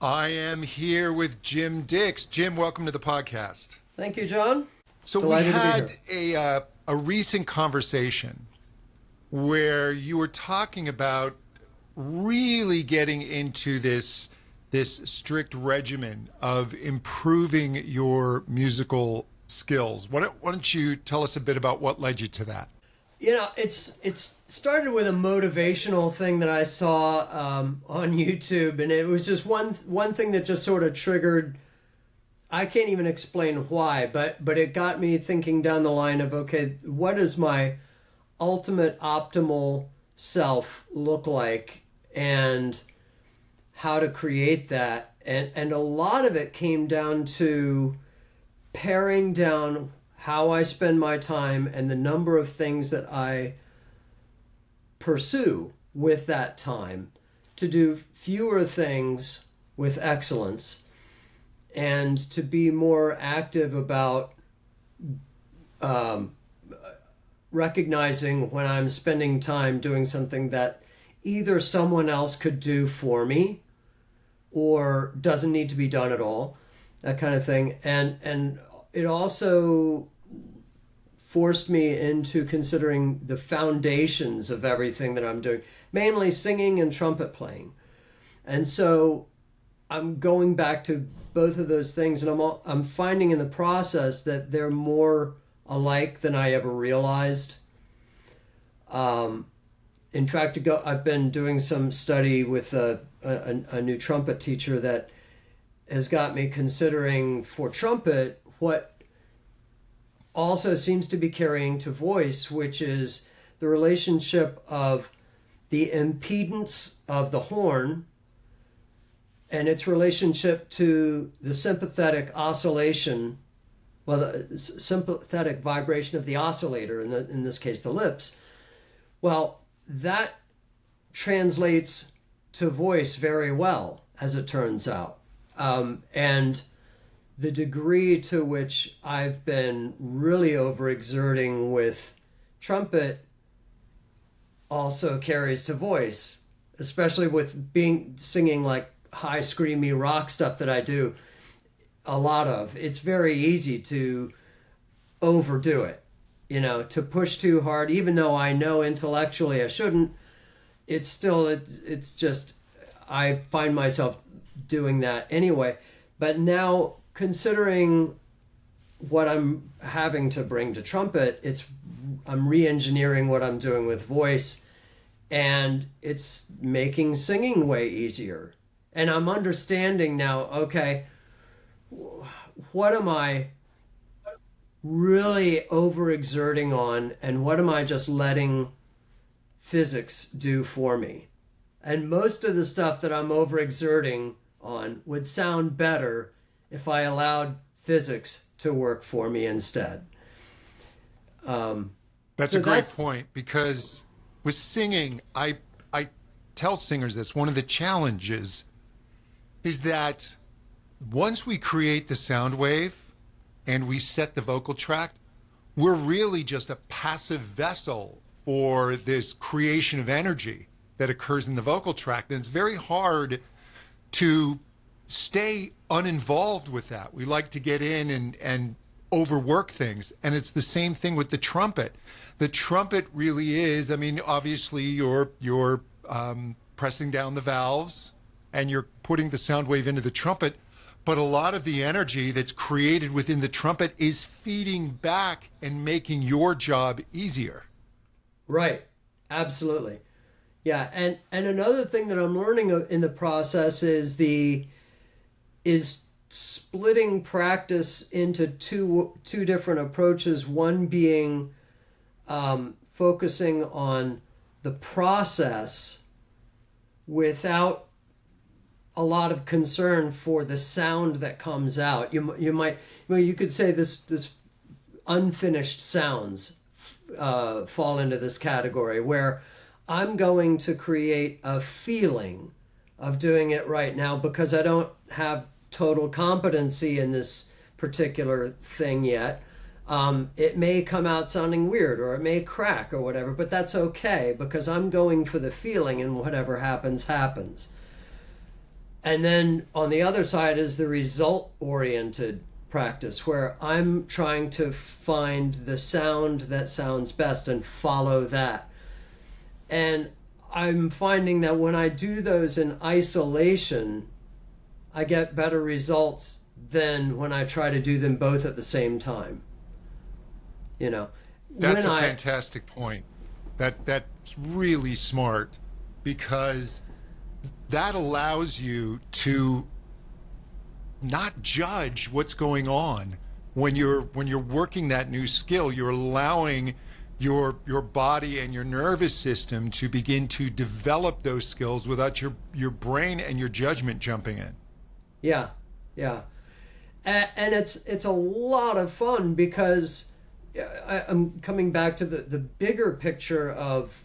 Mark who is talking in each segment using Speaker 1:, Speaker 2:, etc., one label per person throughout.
Speaker 1: I am here with Jim Dix. Jim, welcome to the podcast.
Speaker 2: Thank you, John.
Speaker 1: So
Speaker 2: Delighted
Speaker 1: we
Speaker 2: to be
Speaker 1: had a recent conversation where you were talking about really getting into this strict regimen of improving your musical skills. Why don't you tell us a bit about what led you to that?
Speaker 2: You know, it's started with a motivational thing that I saw on YouTube, and it was just one thing that just sort of triggered. I can't even explain why, but it got me thinking down the line of, okay, what does my ultimate optimal self look like, and how to create that, and a lot of it came down to paring down how I spend my time and the number of things that I pursue with that time, to do fewer things with excellence, and to be more active about recognizing when I'm spending time doing something that either someone else could do for me or doesn't need to be done at all, that kind of thing. And it also forced me into considering the foundations of everything that I'm doing, mainly singing and trumpet playing. And so I'm going back to both of those things, and I'm finding in the process that they're more alike than I ever realized. In fact, I've been doing some study with a new trumpet teacher that has got me considering for trumpet what also seems to be carrying to voice, which is the relationship of the impedance of the horn and its relationship to the sympathetic oscillation, well, the sympathetic vibration of the oscillator, in this case, the lips. Well, that translates to voice very well, as it turns out. And the degree to which I've been really overexerting with trumpet also carries to voice, especially with singing like high screamy rock stuff that I do a lot of. It's very easy to overdo it, to push too hard, even though I know intellectually I shouldn't. It's just, I find myself doing that anyway. But now, considering what I'm having to bring to trumpet, I'm re-engineering what I'm doing with voice, and it's making singing way easier. And I'm understanding now, okay, what am I really overexerting on, and what am I just letting physics do for me? And most of the stuff that I'm overexerting on would sound better if I allowed physics to work for me instead.
Speaker 1: That's a great point, because with singing, I tell singers this, one of the challenges is that once we create the sound wave and we set the vocal track, we're really just a passive vessel for this creation of energy that occurs in the vocal tract. And it's very hard to stay uninvolved with that. We like to get in and overwork things. And it's the same thing with the trumpet. The trumpet really is, obviously you're pressing down the valves and you're putting the sound wave into the trumpet, but a lot of the energy that's created within the trumpet is feeding back and making your job easier.
Speaker 2: Right. Absolutely. Yeah. And another thing that I'm learning in the process is splitting practice into two different approaches. One being focusing on the process without a lot of concern for the sound that comes out. You could say this unfinished sounds fall into this category, where I'm going to create a feeling of doing it right now because I don't have total competency in this particular thing yet. It may come out sounding weird, or it may crack or whatever, but that's okay because I'm going for the feeling, and whatever happens, happens. And then on the other side is the result oriented practice, where I'm trying to find the sound that sounds best and follow that. And I'm finding that when I do those in isolation, I get better results than when I try to do them both at the same time. You know,
Speaker 1: That's a fantastic point. That's really smart, because that allows you to not judge what's going on when you're working that new skill. You're allowing your body and your nervous system to begin to develop those skills without your brain and your judgment jumping in.
Speaker 2: Yeah, yeah, and it's a lot of fun, because I'm coming back to the bigger picture of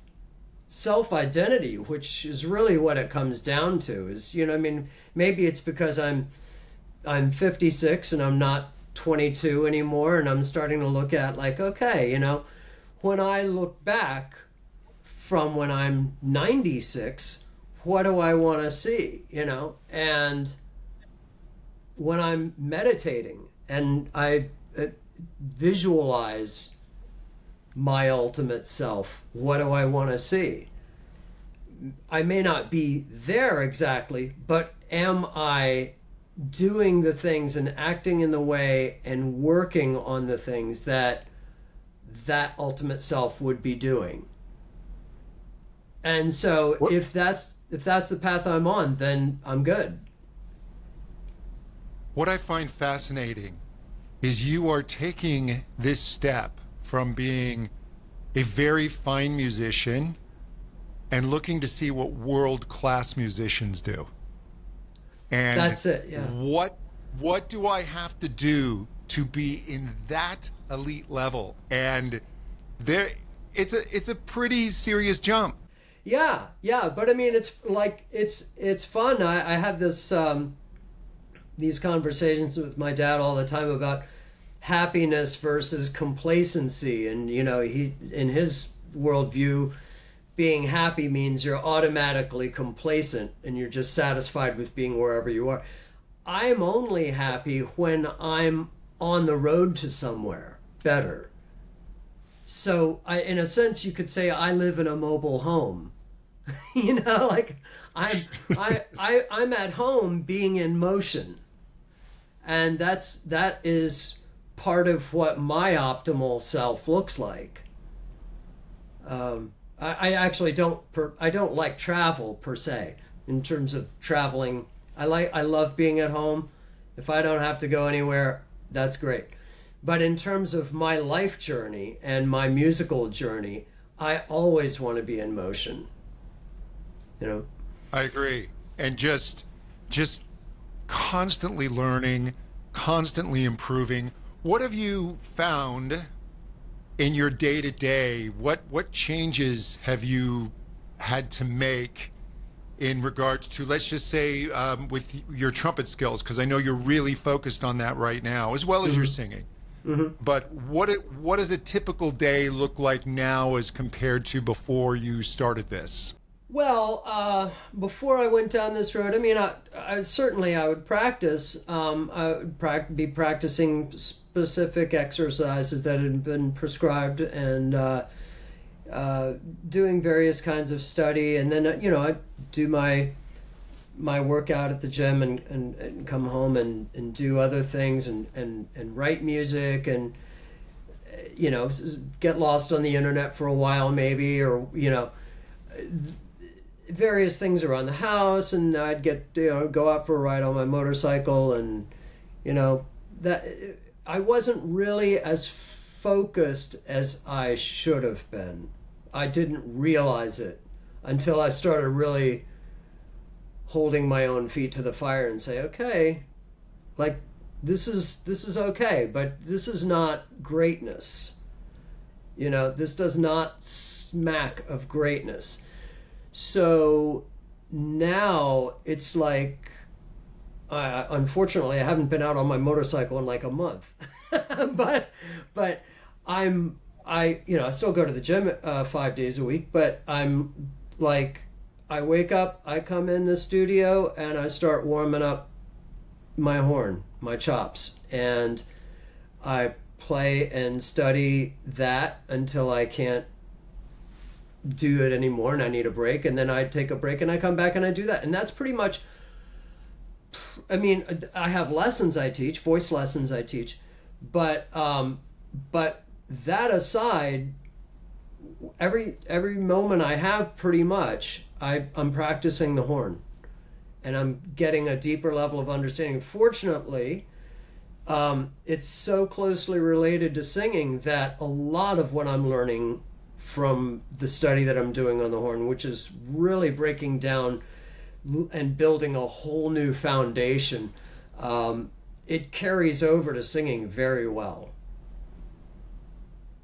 Speaker 2: self-identity, which is really what it comes down to. Is, I mean, maybe it's because I'm 56 and I'm not 22 anymore, and I'm starting to look at, like, okay, when I look back from when I'm 96, what do I want to see? And when I'm meditating and I visualize my ultimate self, what do I want to see? I may not be there exactly, but am I doing the things and acting in the way and working on the things that ultimate self would be doing? And so if that's the path I'm on, then I'm good.
Speaker 1: What I find fascinating is you are taking this step from being a very fine musician and looking to see what world-class musicians do. And
Speaker 2: that's it, yeah.
Speaker 1: What do I have to do to be in that elite level? And it's a pretty serious jump.
Speaker 2: Yeah, but I mean, it's like it's fun. I have this these conversations with my dad all the time about happiness versus complacency, and he, in his worldview, being happy means you're automatically complacent and you're just satisfied with being wherever you are. I'm only happy when I'm on the road to somewhere better. So in a sense, you could say I live in a mobile home. Like I'm at home being in motion. And that is part of what my optimal self looks like. I actually don't like travel per se. In terms of traveling, I love being at home. If I don't have to go anywhere, that's great. But in terms of my life journey and my musical journey, I always want to be in motion.
Speaker 1: I agree. And just constantly learning, constantly improving. What have you found in your day-to-day? What changes have you had to make in regards to, let's just say, with your trumpet skills? Because I know you're really focused on that right now, as well as your singing. Mm-hmm. But what does a typical day look like now as compared to before you started this?
Speaker 2: Well, before I went down this road, I mean, I certainly would practice. I would be practicing specific exercises that had been prescribed, and doing various kinds of study. And then, I do my workout at the gym and come home and do other things and write music and, get lost on the internet for a while maybe, or, various things around the house, and I'd go out for a ride on my motorcycle, and that I wasn't really as focused as I should have been. I didn't realize it until I started really holding my own feet to the fire and say, okay, like this is okay, but this is not greatness. This does not smack of greatness. So now it's like, unfortunately, I haven't been out on my motorcycle in like a month, but I still go to the gym 5 days a week, but I'm like, I wake up, I come in the studio, and I start warming up my horn, my chops, and I play and study that until I can't do it anymore and I need a break, and then I take a break and I come back and I do that. And that's pretty much, I mean, I have lessons I teach, voice lessons I teach, but that aside, every moment I have, pretty much, I'm practicing the horn, and I'm getting a deeper level of understanding. Fortunately, it's so closely related to singing that a lot of what I'm learning from the study that I'm doing on the horn, which is really breaking down and building a whole new foundation, it carries over to singing very well.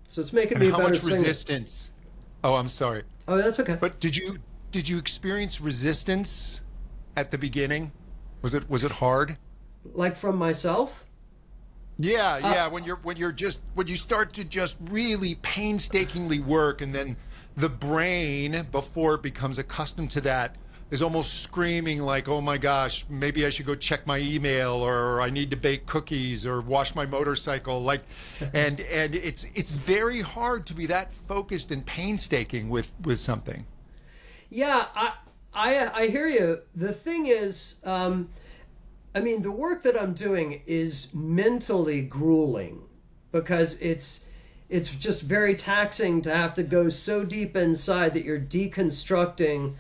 Speaker 2: So it's making me a better singer.
Speaker 1: How much resistance? Oh, I'm sorry.
Speaker 2: Oh, that's okay.
Speaker 1: But did you experience resistance at the beginning? Was it hard?
Speaker 2: Like from myself?
Speaker 1: Yeah. When you start to just really painstakingly work, and then the brain, before it becomes accustomed to that, is almost screaming like, "Oh my gosh, maybe I should go check my email, or I need to bake cookies, or wash my motorcycle." Like, and it's very hard to be that focused and painstaking with something.
Speaker 2: Yeah, I hear you. The thing is, I mean, the work that I'm doing is mentally grueling, because it's just very taxing to have to go so deep inside that you're deconstructing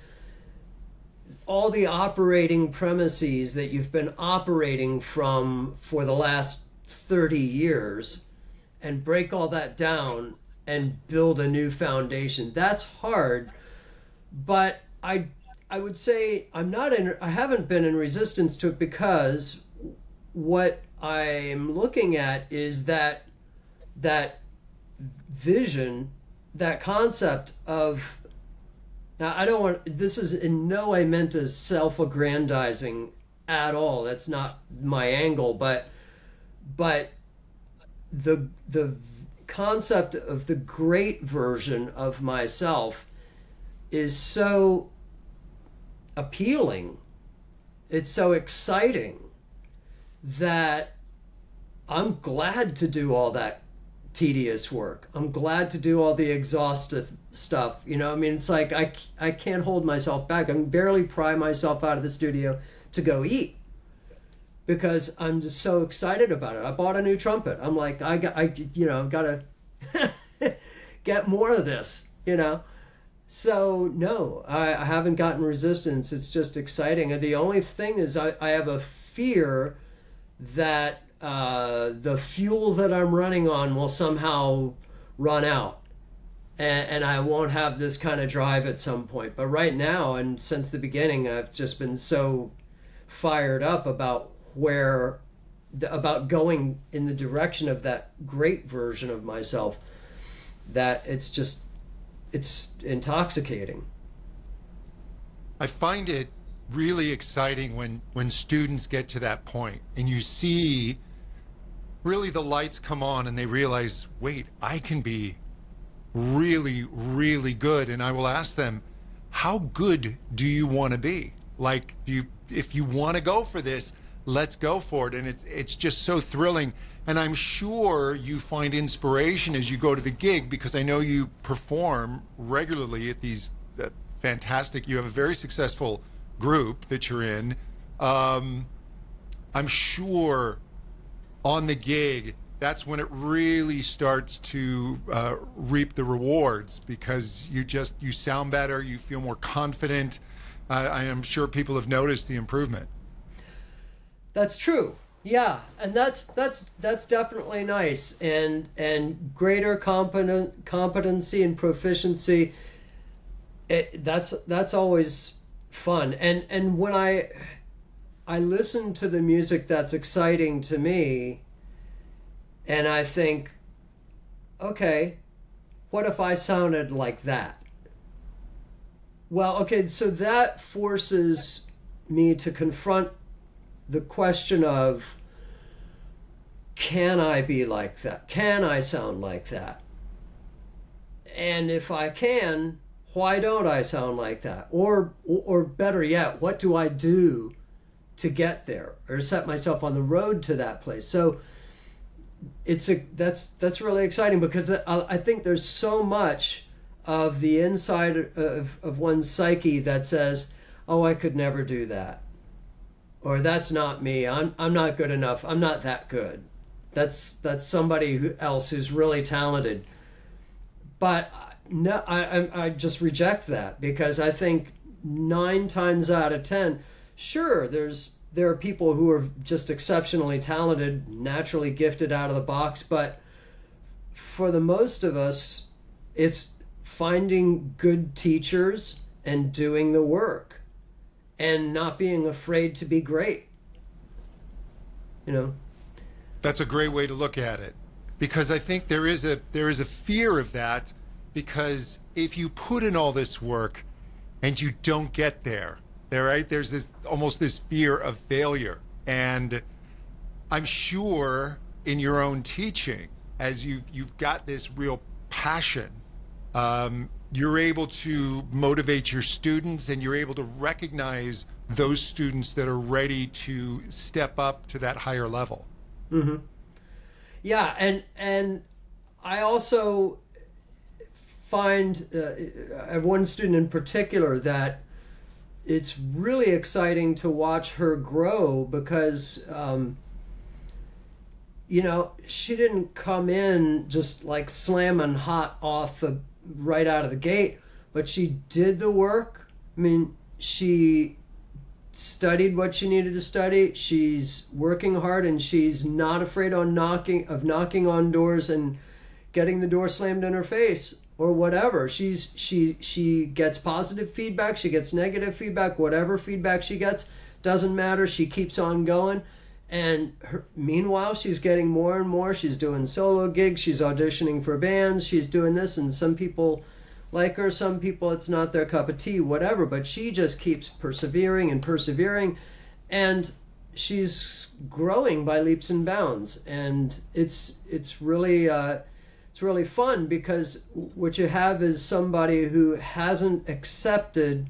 Speaker 2: all the operating premises that you've been operating from for the last 30 years, and break all that down and build a new foundation. That's hard, but I would say I haven't been in resistance to it, because what I'm looking at is that vision, that concept of, now I don't want, this is in no way meant as self-aggrandizing at all. That's not my angle, but the concept of the great version of myself is so appealing, it's so exciting, that I'm glad to do all that tedious work. I'm glad to do all the exhaustive stuff. You know, I mean, it's like I can't hold myself back. I can barely pry myself out of the studio to go eat, because I'm just so excited about it. I bought a new trumpet. I'm like, I've got to get more of this, you know. So no, I haven't gotten resistance. It's just exciting. And the only thing is, I have a fear that the fuel that I'm running on will somehow run out, and I won't have this kind of drive at some point. But right now, and since the beginning, I've just been so fired up about going in the direction of that great version of myself, that it's intoxicating.
Speaker 1: I find it really exciting when students get to that point and you see really the lights come on and they realize, wait, I can be really, really good. And I will ask them, how good do you want to be? Like, if you want to go for this, let's go for it. And it's just so thrilling. And I'm sure you find inspiration as you go to the gig, because I know you perform regularly at these fantastic, you have a very successful group that you're in. I'm sure on the gig, that's when it really starts to reap the rewards, because you sound better, you feel more confident. I am sure people have noticed the improvement.
Speaker 2: That's true. Yeah, and that's definitely nice, and greater competency and proficiency. That's always fun. And when I listen to the music that's exciting to me, and I think, okay, what if I sounded like that? Well, okay, so that forces me to confront the question of, can I be like that? Can I sound like that? And if I can, why don't I sound like that? Or better yet, what do I do to get there or set myself on the road to that place? So that's really exciting, because I think there's so much of the inside of one's psyche that says, oh, I could never do that, or that's not me, I'm not good enough, I'm not that good, that's somebody else who's really talented. But no, I just reject that, because I think 9 times out of 10, sure, there are people who are just exceptionally talented, naturally gifted out of the box, but for the most of us, it's finding good teachers and doing the work and not being afraid to be great.
Speaker 1: That's a great way to look at it, because I think there is a fear of that, because if you put in all this work and you don't get there, right, there's this almost this fear of failure. And I'm sure in your own teaching, as you've got this real passion, you're able to motivate your students, and you're able to recognize those students that are ready to step up to that higher level.
Speaker 2: Mm-hmm. Yeah, and I also find I have one student in particular that it's really exciting to watch her grow, because she didn't come in just like slamming hot right out of the gate, but she did the work. I mean, she studied what she needed to study. She's working hard, and she's not afraid of knocking on doors and getting the door slammed in her face or whatever. She gets positive feedback, she gets negative feedback, whatever feedback she gets, doesn't matter. She keeps on going. And meanwhile, she's getting more and more. She's doing solo gigs, she's auditioning for bands, she's doing this, and some people like her, some people it's not their cup of tea, whatever, but she just keeps persevering and persevering, and she's growing by leaps and bounds. And it's really fun, because what you have is somebody who hasn't accepted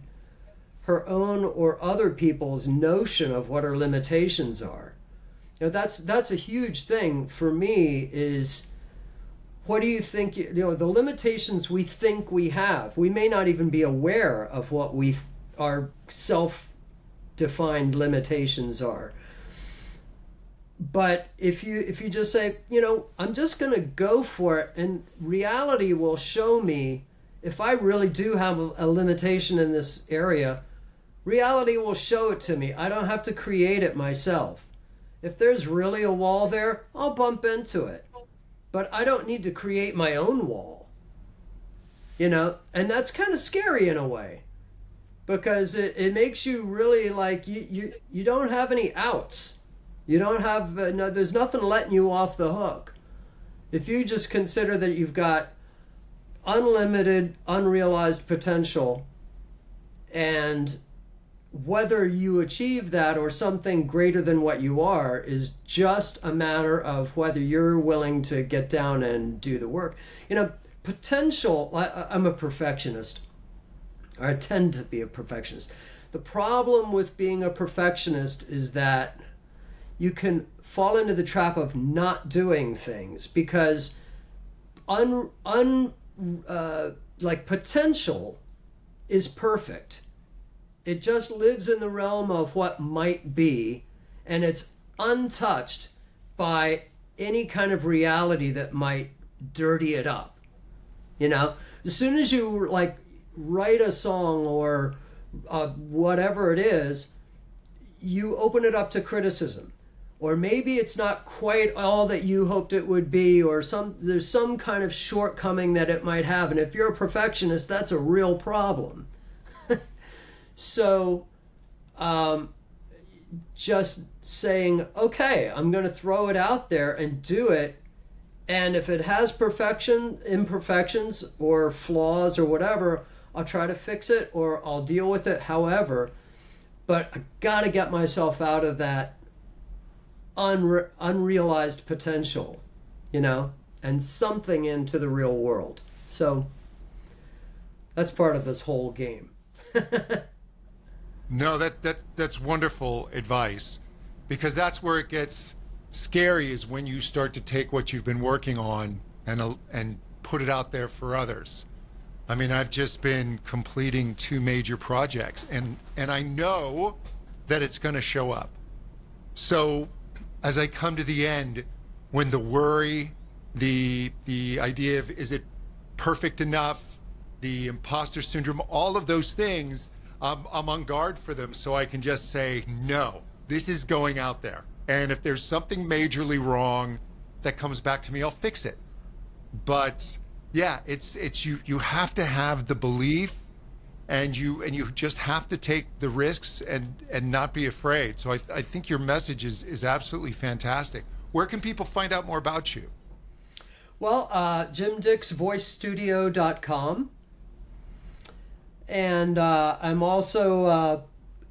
Speaker 2: her own or other people's notion of what her limitations are. That's a huge thing for me, is what do you think, the limitations we think we have, we may not even be aware of what our self-defined limitations are. But if you just say, I'm just going to go for it, and reality will show me if I really do have a limitation in this area. Reality will show it to me. I don't have to create it myself. If there's really a wall there, I'll bump into it. But I don't need to create my own wall. And that's kind of scary in a way, because it makes you really like you don't have any outs. You don't have, there's nothing letting you off the hook. If you just consider that you've got unlimited, unrealized potential, and whether you achieve that or something greater than what you are is just a matter of whether you're willing to get down and do the work. Potential, I'm a perfectionist. Or I tend to be a perfectionist. The problem with being a perfectionist is that you can fall into the trap of not doing things, because potential is perfect. It just lives in the realm of what might be, and it's untouched by any kind of reality that might dirty it up. As soon as you write a song or whatever it is, you open it up to criticism. Or maybe it's not quite all that you hoped it would be, or there's some kind of shortcoming that it might have. And if you're a perfectionist, that's a real problem. So just saying, okay, I'm going to throw it out there and do it. And if it has imperfections or flaws or whatever, I'll try to fix it, or I'll deal with it however. But I got to get myself out of that unrealized potential, and something into the real world. So That's part of this whole game.
Speaker 1: No, that's wonderful advice, because that's where it gets scary, is when you start to take what you've been working on and put it out there for others. I mean, I've just been completing 2 major projects, and I know that it's going to show up. So as I come to the end, when the worry, the idea of, is it perfect enough, the imposter syndrome, all of those things, I'm on guard for them, so I can just say, no, this is going out there. And if there's something majorly wrong that comes back to me, I'll fix it. But yeah, it's you have to have the belief, and you just have to take the risks and not be afraid. So I think your message is absolutely fantastic. Where can people find out more about you?
Speaker 2: Well, JimDixVoiceStudio.com. And I'm also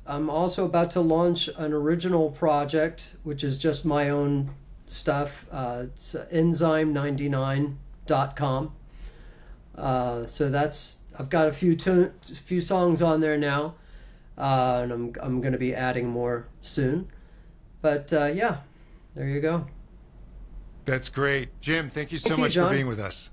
Speaker 2: about to launch an original project, which is just my own stuff. It's Enzyme99.com. So that's, I've got a few songs on there now, and I'm going to be adding more soon. But yeah, there you go.
Speaker 1: That's great, Jim. Thank you so
Speaker 2: Thank you,
Speaker 1: much
Speaker 2: John.
Speaker 1: for being with us.